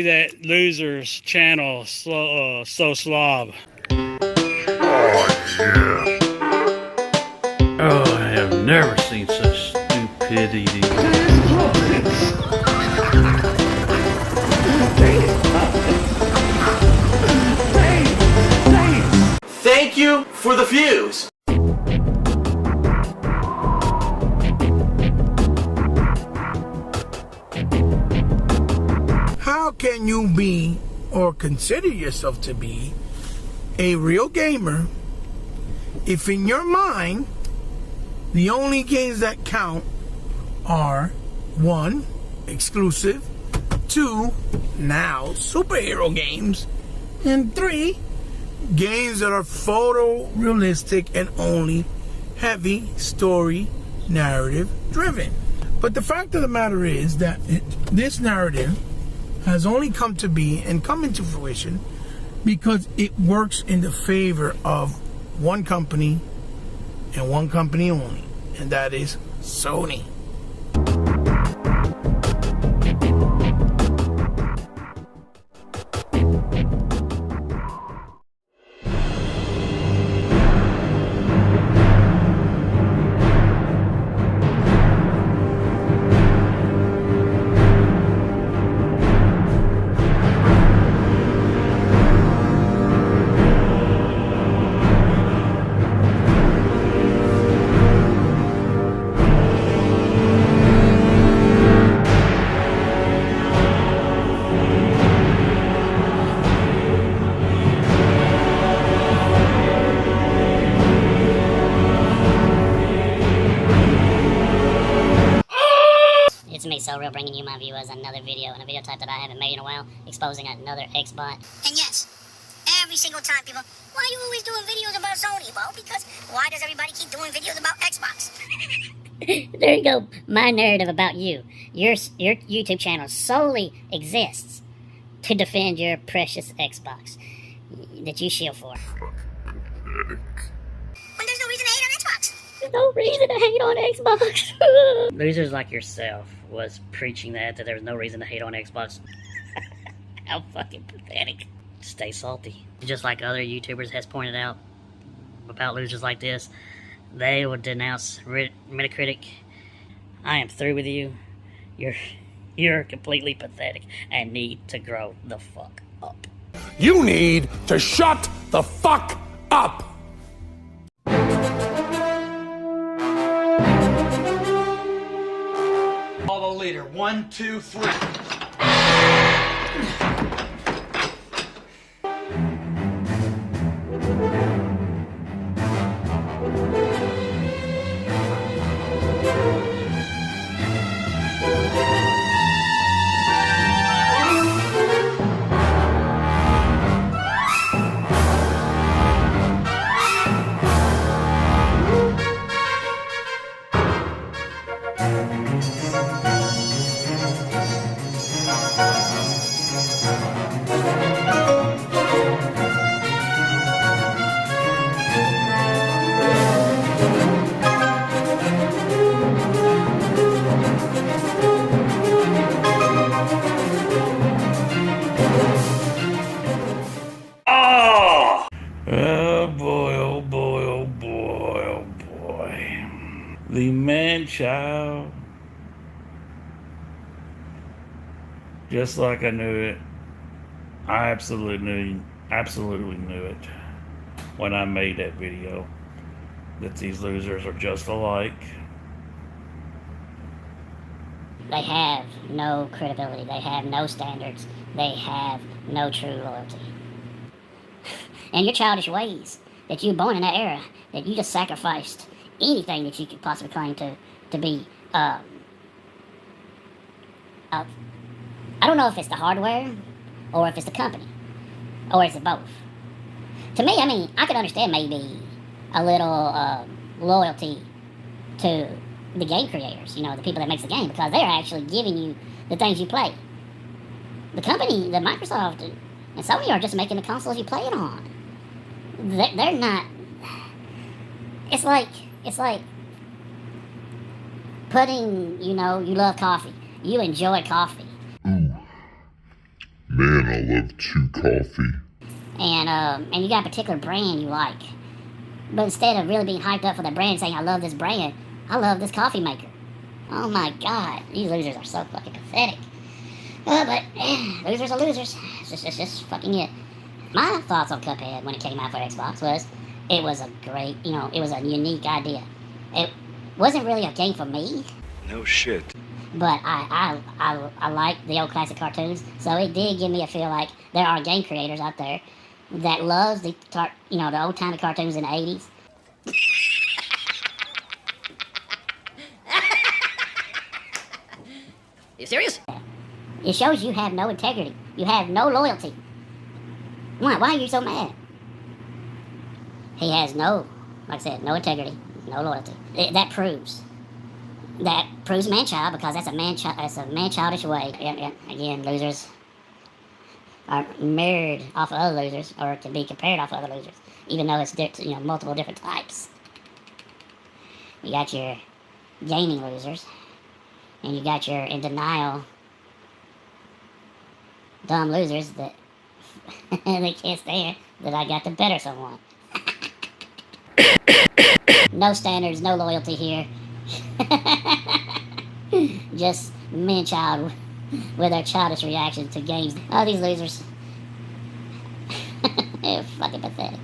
That loser's channel, so slob. Oh, yeah. Oh, I have never seen such stupidity. Thank you for the fuse. How can you be, or consider yourself to be, a real gamer if in your mind the only games that count are 1, exclusive, 2, now superhero games, and 3, games that are photorealistic and only heavy story narrative driven? But the fact of the matter is that this narrative has only come to be and come into fruition because it works in the favor of one company and one company only, and that is Sony. It's me, So Real, bringing you, my viewers, another video, and a video type that I haven't made in a while, exposing another Xbot. And yes, every single time people, why are you always doing videos about Sony? Well, because why does everybody keep doing videos about Xbox? There you go, my narrative about you. Your YouTube channel solely exists to defend your precious Xbox that you shield for. When there's no reason to hate on Xbox. There's no reason to hate on Xbox. Losers like yourself was preaching that there was no reason to hate on Xbox. How fucking pathetic. Stay salty. Just like other YouTubers has pointed out about losers like this, they would denounce Metacritic. I am through with you. You're completely pathetic and need to grow the fuck up. You need to shut the fuck up! Follow leader. 1, 2, 3. Oh boy, oh boy, oh boy, oh boy. The man-child. Just like I knew it. I absolutely knew it when I made that video. That these losers are just alike. They have no credibility. They have no standards. They have no true loyalty. And your childish ways, that you were born in that era, that you just sacrificed anything that you could possibly claim to be, I don't know if it's the hardware, or if it's the company, or is it both? To me, I mean, I could understand maybe a little loyalty to the game creators, you know, the people that makes the game, because they're actually giving you the things you play. The company, the Microsoft and Sony are just making the consoles you play it on. They're not. It's like putting, you know, you love coffee, you enjoy coffee. Ooh, Man, I love 2 coffee. And you got a particular brand you like. But instead of really being hyped up for the brand, saying, I love this brand, I love this coffee maker. Oh my God, these losers are so fucking pathetic. But losers are losers. It's just fucking it. My thoughts on Cuphead when it came out for Xbox was, it was a great, it was a unique idea. It wasn't really a game for me. No shit. But I like the old classic cartoons, so it did give me a feel like there are game creators out there that loves the old timey cartoons in the 80s. You serious? It shows you have no integrity. You have no loyalty. Why are you so mad? He has no integrity, no loyalty. That proves man-child, because that's a man-childish way. Yeah. Again, losers are mirrored off of other losers, or can be compared off of other losers, even though it's multiple different types. You got your gaming losers, and you got your in denial dumb losers that they can't stand that I got to better someone. No standards, no loyalty here. Just man-child with their childish reaction to games. Oh, these losers. They're fucking pathetic.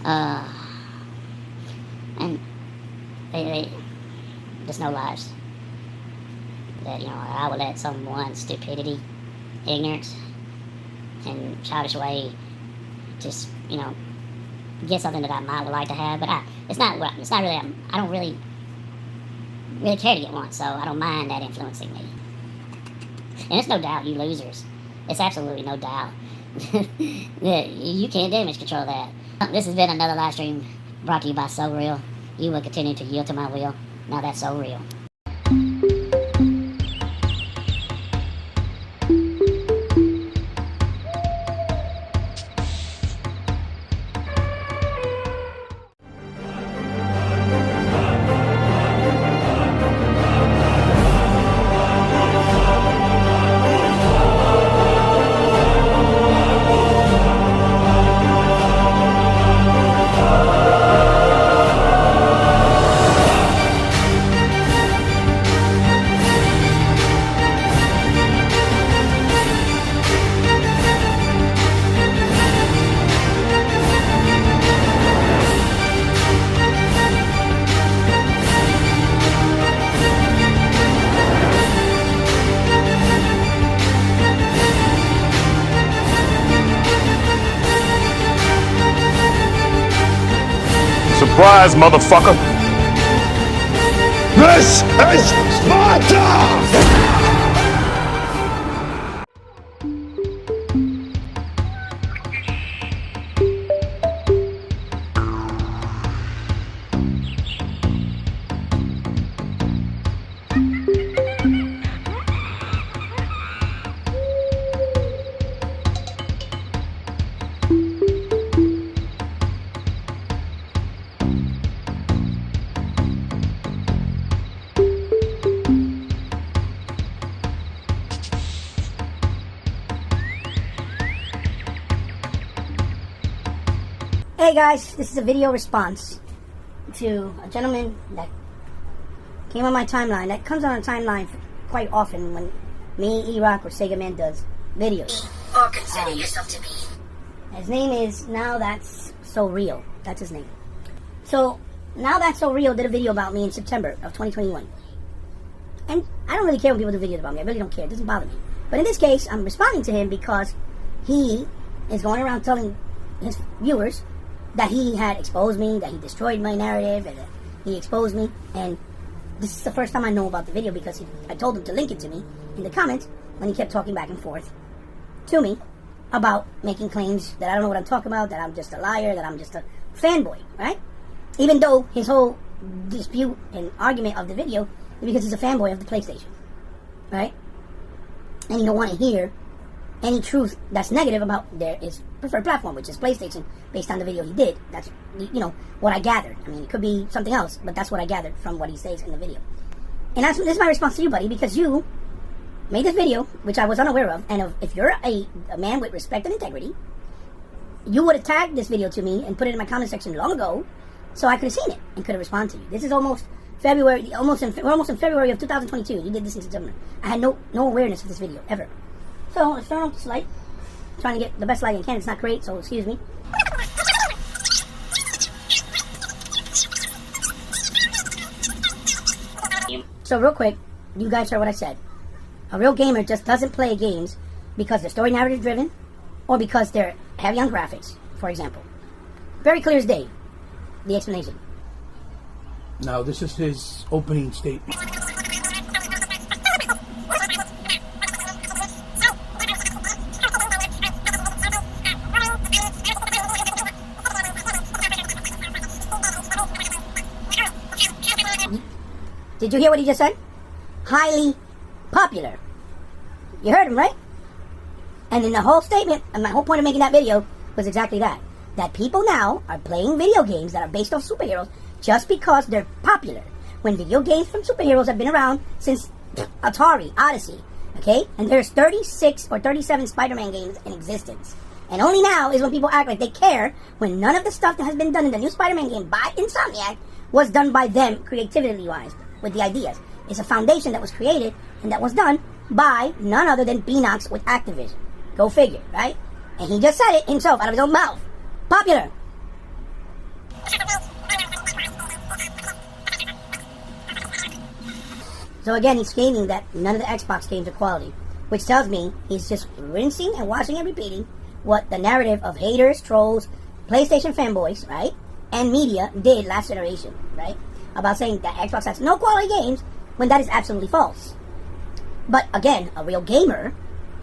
And they just no lives. That, I would let someone's stupidity, ignorance, and childish way just, get something that I might would like to have, but it's not really, I don't really care to get one, so I don't mind that influencing me. And it's no doubt you losers. It's absolutely no doubt. You can't damage control that. This has been another live stream brought to you by So Real. You will continue to yield to my will. Now that's so real. Surprise, motherfucker! This is Sparta! Hey guys, this is a video response to a gentleman that came on my timeline, that comes on our timeline quite often when me, E-Rock, or Saga Man does videos. Or consider yourself to be. His name is Now That's So Real. That's his name. So, Now That's So Real did a video about me in September of 2021. And I don't really care when people do videos about me. I really don't care. It doesn't bother me. But in this case, I'm responding to him because he is going around telling his viewers that he had exposed me, that he destroyed my narrative, and that he exposed me. And this is the first time I know about the video because I told him to link it to me in the comments when he kept talking back and forth to me about making claims that I don't know what I'm talking about, that I'm just a liar, that I'm just a fanboy, right? Even though his whole dispute and argument of the video is because he's a fanboy of the PlayStation, right? And you don't want to hear any truth that's negative about his preferred platform, which is PlayStation, based on the video he did. That's, what I gathered. I mean, it could be something else, but that's what I gathered from what he says in the video. And this is my response to you, buddy, because you made this video, which I was unaware of, and if you're a man with respect and integrity, you would have tagged this video to me and put it in my comment section long ago, so I could have seen it and could have responded to you. This is almost February, we're almost in February of 2022. You did this in September. I had no awareness of this video, ever. So, let's turn off this light. I'm trying to get the best light I can. It's not great, so excuse me. So, real quick, you guys heard what I said. A real gamer just doesn't play games because they're story narrative driven or because they're heavy on graphics, for example. Very clear as day, the explanation. Now, this is his opening statement. Did you hear what he just said? Highly popular. You heard him, right? And in the whole statement, and my whole point of making that video was exactly that. That people now are playing video games that are based off superheroes just because they're popular. When video games from superheroes have been around since Atari, Odyssey, okay? And there's 36 or 37 Spider-Man games in existence. And only now is when people act like they care when none of the stuff that has been done in the new Spider-Man game by Insomniac was done by them creativity-wise with the ideas. It's a foundation that was created and that was done by none other than Beanox with Activision. Go figure, right? And he just said it himself out of his own mouth. Popular. So again, he's stating that none of the Xbox games are quality, which tells me he's just rinsing and washing and repeating what the narrative of haters, trolls, PlayStation fanboys, right, and media did last generation, right, about saying that Xbox has no quality games when that is absolutely false. But again, a real gamer,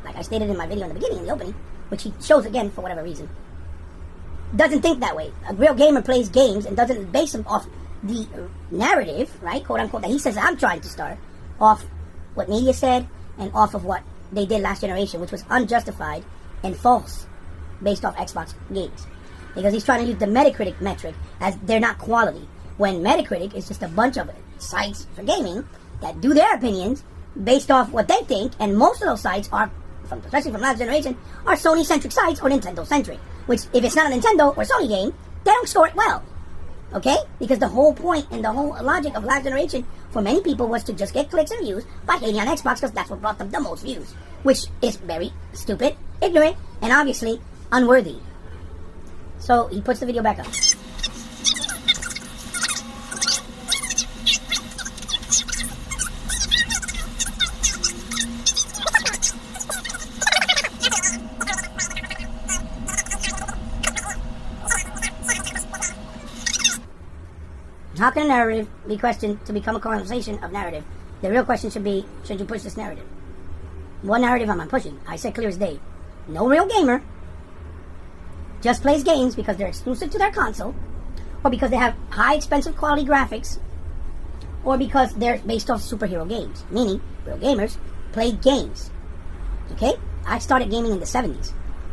like I stated in my video in the beginning, in the opening, which he shows again for whatever reason, doesn't think that way. A real gamer plays games and doesn't base them off the narrative, right, quote unquote, that he says I'm trying to start, off what media said and off of what they did last generation, which was unjustified and false based off Xbox games. Because he's trying to use the Metacritic metric as they're not quality, when Metacritic is just a bunch of sites for gaming that do their opinions based off what they think, and most of those sites are, especially from last generation, are Sony-centric sites or Nintendo-centric, which if it's not a Nintendo or Sony game, they don't score it well. Okay? Because the whole point and the whole logic of last generation for many people was to just get clicks and views by hating on Xbox because that's what brought them the most views, which is very stupid, ignorant, and obviously unworthy. So he puts the video back up. How can a narrative be questioned to become a conversation of narrative? The real question should be, should you push this narrative? What narrative am I pushing? I said clear as day. No real gamer just plays games because they're exclusive to their console, or because they have high expensive quality graphics, or because they're based off superhero games. Meaning, real gamers play games. Okay? I started gaming in the 70s.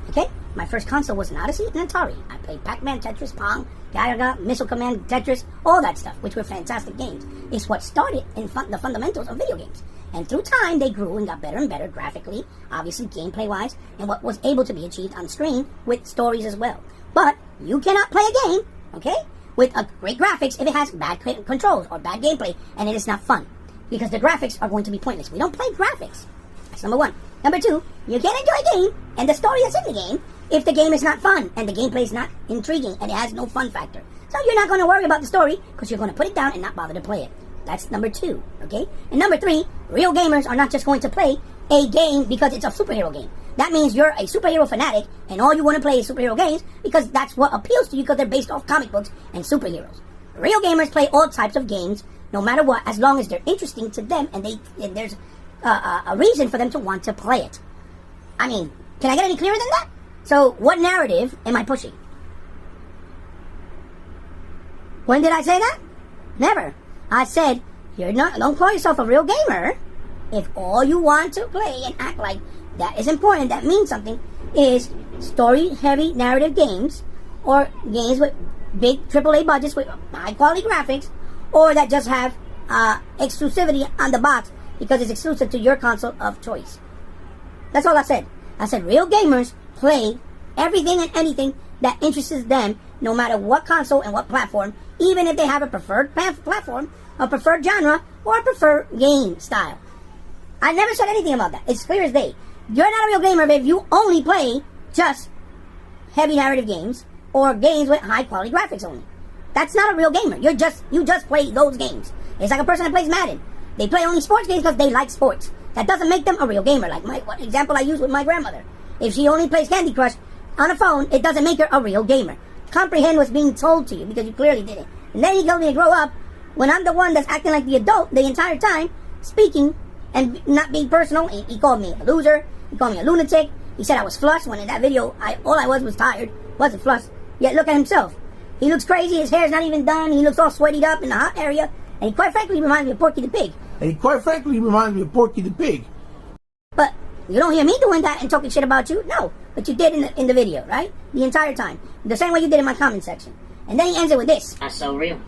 Okay? My first console was an Odyssey and Atari. I played Pac-Man, Tetris, Pong, Galaga, Missile Command, Tetris, all that stuff, which were fantastic games. It's what started in the fundamentals of video games. And through time, they grew and got better and better graphically, obviously gameplay-wise, and what was able to be achieved on screen with stories as well. But you cannot play a game, okay, with a great graphics if it has bad controls or bad gameplay, and it is not fun. Because the graphics are going to be pointless. We don't play graphics. That's number one. Number two, you can't enjoy a game and the story that's in the game if the game is not fun and the gameplay is not intriguing and it has no fun factor. So you're not going to worry about the story because you're going to put it down and not bother to play it. That's number two, okay? And number three, real gamers are not just going to play a game because it's a superhero game. That means you're a superhero fanatic and all you want to play is superhero games because that's what appeals to you because they're based off comic books and superheroes. Real gamers play all types of games no matter what, as long as they're interesting to them and there's a reason for them to want to play it. I mean, can I get any clearer than that? So, what narrative am I pushing? When did I say that? Never. I said, don't call yourself a real gamer if all you want to play and act like that is important, that means something, is story-heavy narrative games, or games with big AAA budgets with high-quality graphics, or that just have exclusivity on the box because it's exclusive to your console of choice. That's all I said. I said real gamers play everything and anything that interests them, no matter what console and what platform, even if they have a preferred platform, a preferred genre, or a preferred game style. I never said anything about that. It's clear as day. You're not a real gamer if you only play just heavy narrative games or games with high quality graphics only. That's not a real gamer. You just play those games. It's like a person that plays Madden. They play only sports games because they like sports. That doesn't make them a real gamer. Like what example I use with my grandmother. If she only plays Candy Crush on a phone, it doesn't make her a real gamer. Comprehend what's being told to you because you clearly didn't. And then he told me to grow up when I'm the one that's acting like the adult the entire time, speaking and not being personal. He called me a loser. He called me a lunatic. He said I was flushed when in that video all I was tired. Wasn't flushed. Yet look at himself. He looks crazy. His hair's not even done. He looks all sweated up in the hot area. And he quite frankly reminds me of Porky the Pig. But you don't hear me doing that and talking shit about you? No. But you did in the video, right? The entire time. The same way you did in my comment section. And then he ends it with this. That's so real.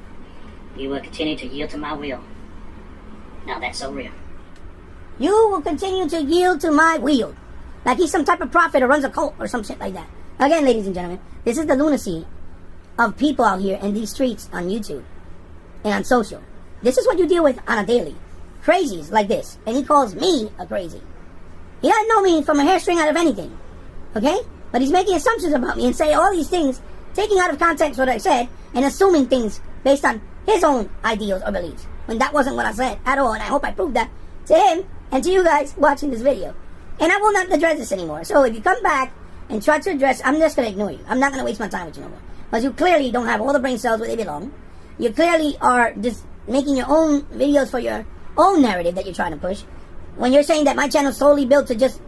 You will continue to yield to my will. Now that's so real. You will continue to yield to my will. Like he's some type of prophet or runs a cult or some shit like that. Again, ladies and gentlemen, this is the lunacy of people out here in these streets on YouTube and on social. This is what you deal with on a daily. Crazies like this. And he calls me a crazy. He doesn't know me from a hairstring out of anything. Okay? But he's making assumptions about me and saying all these things, taking out of context what I said, and assuming things based on his own ideals or beliefs. When that wasn't what I said at all, and I hope I proved that to him and to you guys watching this video. And I will not address this anymore. So if you come back and try to address, I'm just going to ignore you. I'm not going to waste my time with you no more. Because you clearly don't have all the brain cells where they belong. You clearly are just making your own videos for your own narrative that you're trying to push. When you're saying that my channel is solely built to just,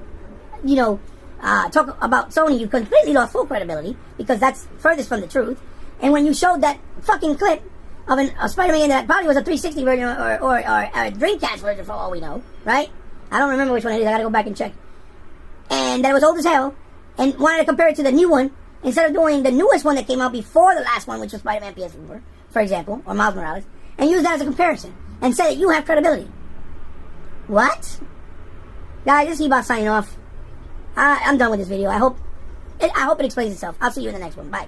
talk about Sony, you completely lost full credibility because that's furthest from the truth. And when you showed that fucking clip of a Spider-Man that probably was a 360 version or a Dreamcast version for all we know, right? I don't remember which one it is. I gotta go back and check. And that it was old as hell, and wanted to compare it to the new one instead of doing the newest one that came out before the last one, which was Spider-Man PS4, for example, or Miles Morales, and use that as a comparison and say that you have credibility. What? Guys, this is Ebot signing off. I'm done with this video. I hope it explains itself. I'll see you in the next one. Bye.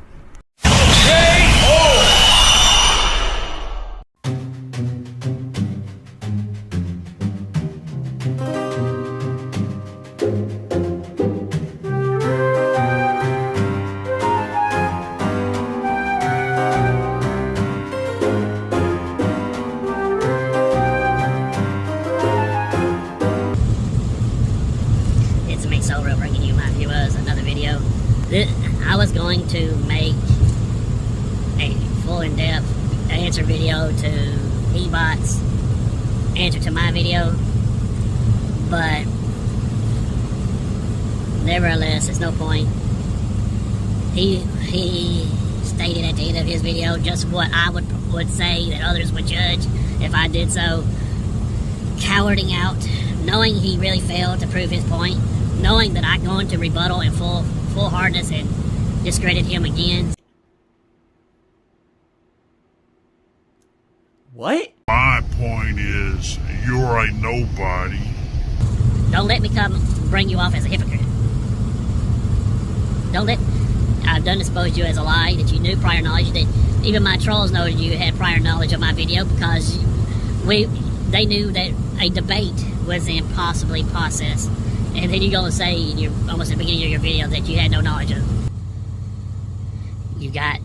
Bringing you my viewers another video. I was going to make a full in-depth answer video to Ebot's answer to my video, but nevertheless, it's no point. He stated at the end of his video just what I would say that others would judge if I did so. Cowarding out, knowing he really failed to prove his point, knowing that I'm going to rebuttal in full hardness and discredit him again. What? My point is, you're a nobody. Don't let me come bring you off as a hypocrite. I've done expose you as a lie, that you knew prior knowledge, that even my trolls know that you had prior knowledge of my video because they knew that a debate was impossibly processed. And then you go and say almost at the beginning of your video that you had no knowledge of. You got,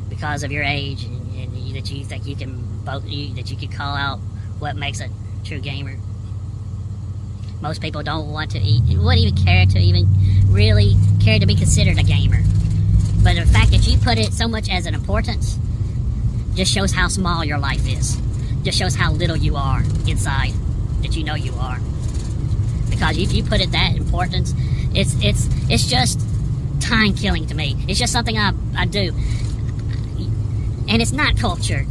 because of your age and that you think you can that you can call out what makes a true gamer. Most people don't wouldn't even care to be considered a gamer. But the fact that you put it so much as an importance just shows how small your life is. Just shows how little you are inside that you know you are. Because if you put it that importance, it's just time killing to me. It's just something I do, and it's not culture.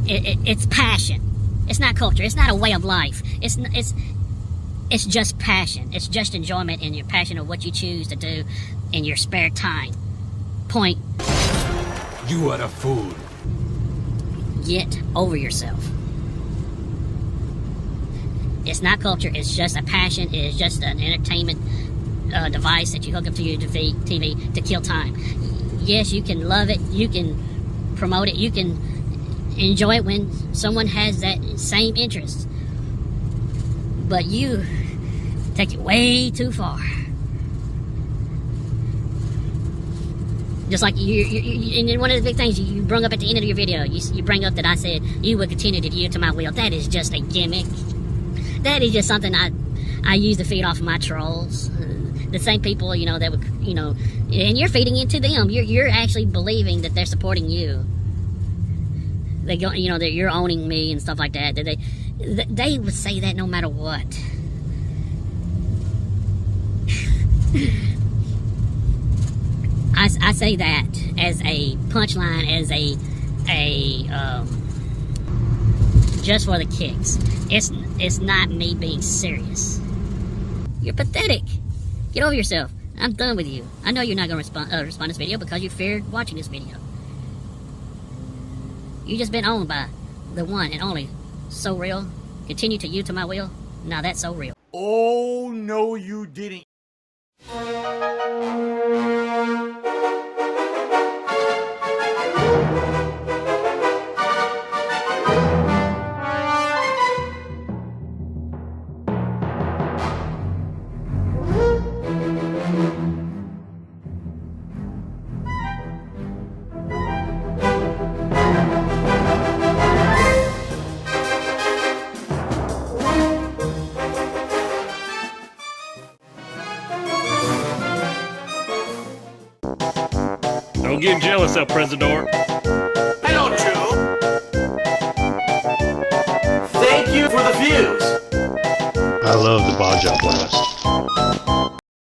It's passion. It's not culture. It's not a way of life. It's just passion. It's just enjoyment and your passion of what you choose to do in your spare time. Point. You are a fool. Get over yourself. It's not culture. It's just a passion. It's just an entertainment device that you hook up to your TV to kill time. Yes, you can love it. You can promote it. You can enjoy it when someone has that same interest. But you take it way too far. Just like and then one of the big things you bring up at the end of your video, you bring up that I said you would continue to yield to my will. That is just a gimmick. That is just something I use to feed off of my trolls. The same people, that would, and you're feeding into them. You're actually believing that they're supporting you. They go, that you're owning me and stuff like that. They would say that no matter what. I say that as a punchline, as a just for the kicks. It's not me being serious. You're pathetic. Get over yourself. I'm done with you. I know you're not going to respond to this video because you feared watching this video. You just been owned by the one and only So Real. Continue to yield to my will. Now that's So Real. Oh, no, you didn't. Don't get jealous, El Presidor. Hello, Drew. Thank you for the views. I love the Baja Blast.